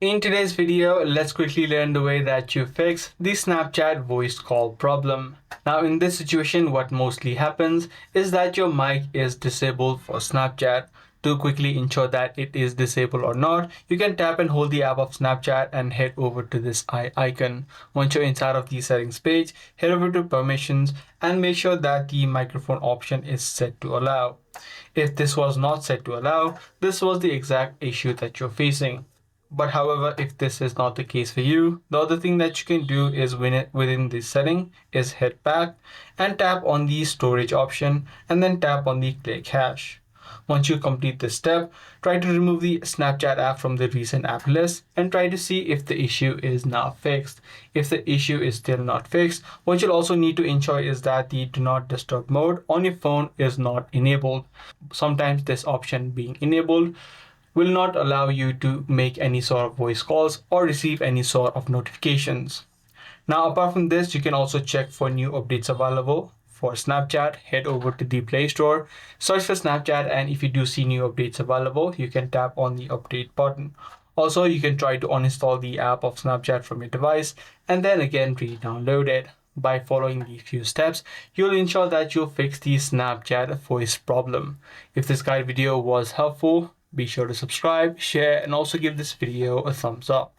In today's video, let's quickly learn the way that you fix the Snapchat voice call problem. Now in this situation, what mostly happens is that your mic is disabled for Snapchat. To quickly ensure that it is disabled or not, you can tap and hold the app of Snapchat and head over to this eye icon. Once you're inside of the settings page, head over to permissions and make sure that the microphone option is set to allow. If this was not set to allow, this was the exact issue that you're facing. But however, if this is not the case for you, the other thing that you can do is within this setting is head back and tap on the storage option and then tap on the clear cache. Once you complete this step, try to remove the Snapchat app from the recent app list and try to see if the issue is now fixed. If the issue is still not fixed, what you'll also need to ensure is that the do not disturb mode on your phone is not enabled. Sometimes this option being enabled will not allow you to make any sort of voice calls or receive any sort of notifications. Now, apart from this, you can also check for new updates available. For Snapchat, head over to the Play Store, search for Snapchat, and if you do see new updates available, you can tap on the update button. Also, you can try to uninstall the app of Snapchat from your device and then again re-download it. By following these few steps, you'll ensure that you'll fix the Snapchat voice problem. If this guide video was helpful, be sure to subscribe, share, and also give this video a thumbs up.